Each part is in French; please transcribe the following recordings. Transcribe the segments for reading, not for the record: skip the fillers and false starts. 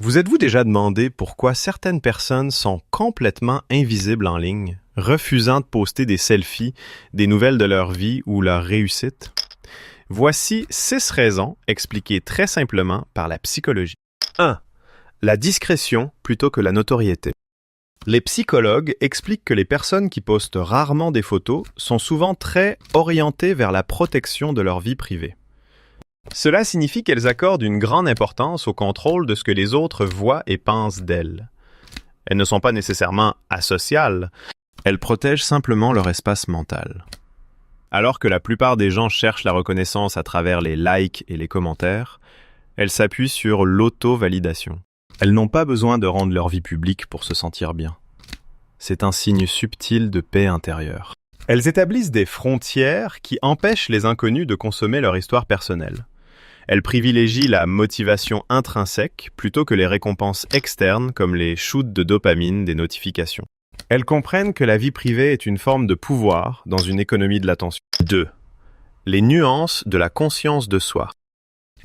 Vous êtes-vous déjà demandé pourquoi certaines personnes sont complètement invisibles en ligne, refusant de poster des selfies, des nouvelles de leur vie ou leur réussite? Voici 6 raisons expliquées très simplement par la psychologie. 1. La discrétion plutôt que la notoriété. Les psychologues expliquent que les personnes qui postent rarement des photos sont souvent très orientées vers la protection de leur vie privée. Cela signifie qu'elles accordent une grande importance au contrôle de ce que les autres voient et pensent d'elles. Elles ne sont pas nécessairement asociales, elles protègent simplement leur espace mental. Alors que la plupart des gens cherchent la reconnaissance à travers les likes et les commentaires, elles s'appuient sur l'auto-validation. Elles n'ont pas besoin de rendre leur vie publique pour se sentir bien. C'est un signe subtil de paix intérieure. Elles établissent des frontières qui empêchent les inconnus de consommer leur histoire personnelle. Elles privilégient la motivation intrinsèque plutôt que les récompenses externes comme les shoots de dopamine des notifications. Elles comprennent que la vie privée est une forme de pouvoir dans une économie de l'attention. 2. Les nuances de la conscience de soi.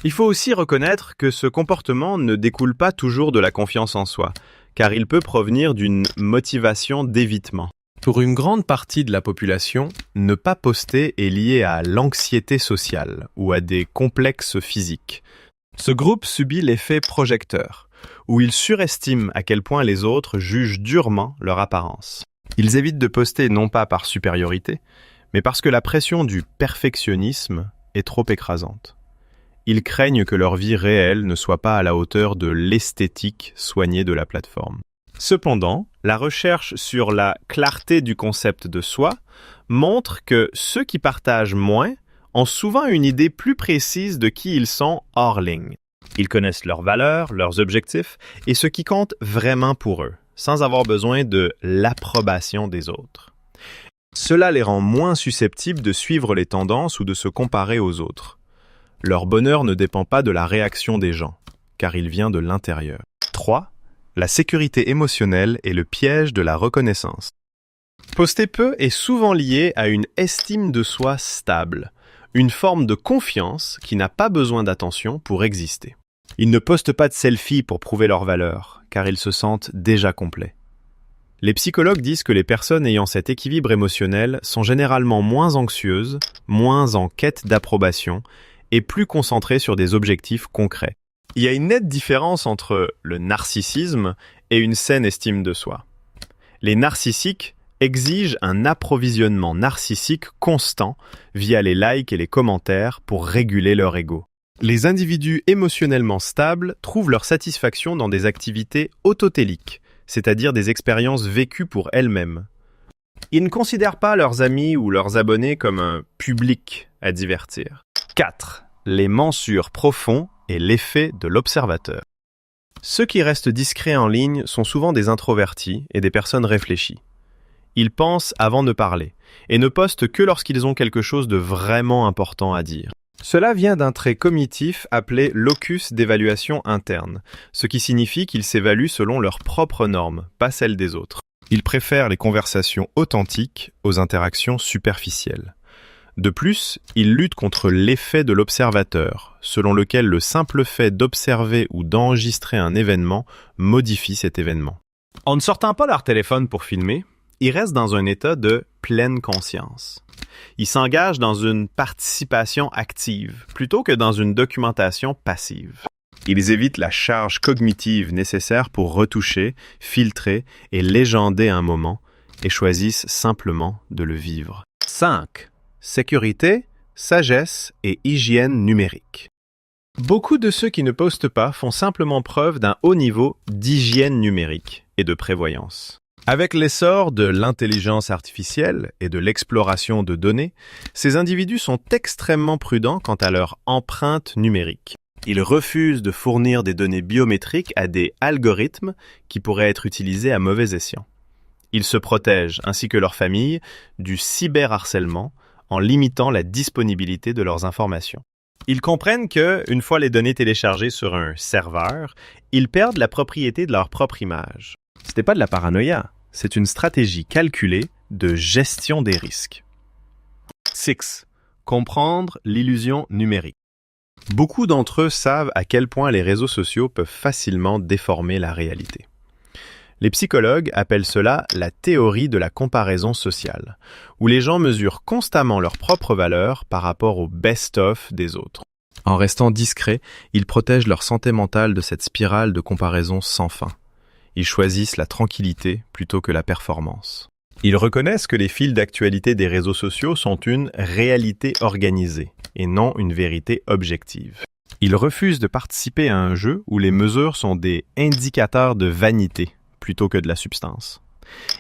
Il faut aussi reconnaître que ce comportement ne découle pas toujours de la confiance en soi, car il peut provenir d'une motivation d'évitement. Pour une grande partie de la population, ne pas poster est lié à l'anxiété sociale ou à des complexes physiques. Ce groupe subit l'effet projecteur, où ils surestiment à quel point les autres jugent durement leur apparence. Ils évitent de poster non pas par supériorité, mais parce que la pression du perfectionnisme est trop écrasante. Ils craignent que leur vie réelle ne soit pas à la hauteur de l'esthétique soignée de la plateforme. Cependant, la recherche sur la clarté du concept de soi montre que ceux qui partagent moins ont souvent une idée plus précise de qui ils sont hors ligne. Ils connaissent leurs valeurs, leurs objectifs et ce qui compte vraiment pour eux, sans avoir besoin de l'approbation des autres. Cela les rend moins susceptibles de suivre les tendances ou de se comparer aux autres. Leur bonheur ne dépend pas de la réaction des gens, car il vient de l'intérieur. 3. La sécurité émotionnelle est le piège de la reconnaissance. Poster peu est souvent lié à une estime de soi stable, une forme de confiance qui n'a pas besoin d'attention pour exister. Ils ne postent pas de selfies pour prouver leur valeur, car ils se sentent déjà complets. Les psychologues disent que les personnes ayant cet équilibre émotionnel sont généralement moins anxieuses, moins en quête d'approbation et plus concentrées sur des objectifs concrets. Il y a une nette différence entre le narcissisme et une saine estime de soi. Les narcissiques exigent un approvisionnement narcissique constant via les likes et les commentaires pour réguler leur ego. Les individus émotionnellement stables trouvent leur satisfaction dans des activités autotéliques, c'est-à-dire des expériences vécues pour elles-mêmes. Ils ne considèrent pas leurs amis ou leurs abonnés comme un public à divertir. 4. Les mensures profonds et l'effet de l'observateur. Ceux qui restent discrets en ligne sont souvent des introvertis et des personnes réfléchies. Ils pensent avant de parler et ne postent que lorsqu'ils ont quelque chose de vraiment important à dire. Cela vient d'un trait cognitif appelé locus d'évaluation interne, ce qui signifie qu'ils s'évaluent selon leurs propres normes, pas celles des autres. Ils préfèrent les conversations authentiques aux interactions superficielles. De plus, ils luttent contre l'effet de l'observateur, selon lequel le simple fait d'observer ou d'enregistrer un événement modifie cet événement. En ne sortant pas leur téléphone pour filmer, ils restent dans un état de pleine conscience. Ils s'engagent dans une participation active, plutôt que dans une documentation passive. Ils évitent la charge cognitive nécessaire pour retoucher, filtrer et légender un moment, et choisissent simplement de le vivre. 5. Sécurité, sagesse et hygiène numérique. Beaucoup de ceux qui ne postent pas font simplement preuve d'un haut niveau d'hygiène numérique et de prévoyance. Avec l'essor de l'intelligence artificielle et de l'exploration de données, ces individus sont extrêmement prudents quant à leur empreinte numérique. Ils refusent de fournir des données biométriques à des algorithmes qui pourraient être utilisés à mauvais escient. Ils se protègent, ainsi que leur famille, du cyberharcèlement en limitant la disponibilité de leurs informations. Ils comprennent que, une fois les données téléchargées sur un serveur, ils perdent la propriété de leur propre image. Ce n'est pas de la paranoïa, c'est une stratégie calculée de gestion des risques. 6. Comprendre l'illusion numérique. Beaucoup d'entre eux savent à quel point les réseaux sociaux peuvent facilement déformer la réalité. Les psychologues appellent cela la théorie de la comparaison sociale, où les gens mesurent constamment leur propre valeur par rapport au best-of des autres. En restant discrets, ils protègent leur santé mentale de cette spirale de comparaison sans fin. Ils choisissent la tranquillité plutôt que la performance. Ils reconnaissent que les fils d'actualité des réseaux sociaux sont une réalité organisée et non une vérité objective. Ils refusent de participer à un jeu où les mesures sont des indicateurs de vanité plutôt que de la substance.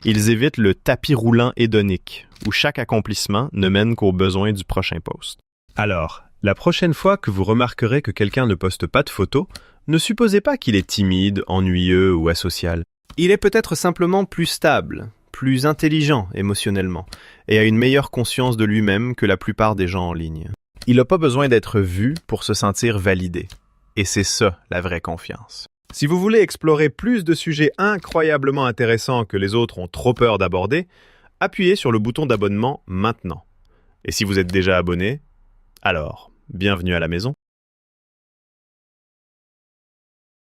Ils évitent le tapis roulant hédonique, où chaque accomplissement ne mène qu'aux besoins du prochain post. Alors, la prochaine fois que vous remarquerez que quelqu'un ne poste pas de photos, ne supposez pas qu'il est timide, ennuyeux ou asocial. Il est peut-être simplement plus stable, plus intelligent émotionnellement, et a une meilleure conscience de lui-même que la plupart des gens en ligne. Il n'a pas besoin d'être vu pour se sentir validé. Et c'est ça, la vraie confiance. Si vous voulez explorer plus de sujets incroyablement intéressants que les autres ont trop peur d'aborder, appuyez sur le bouton d'abonnement maintenant. Et si vous êtes déjà abonné, alors, bienvenue à la maison.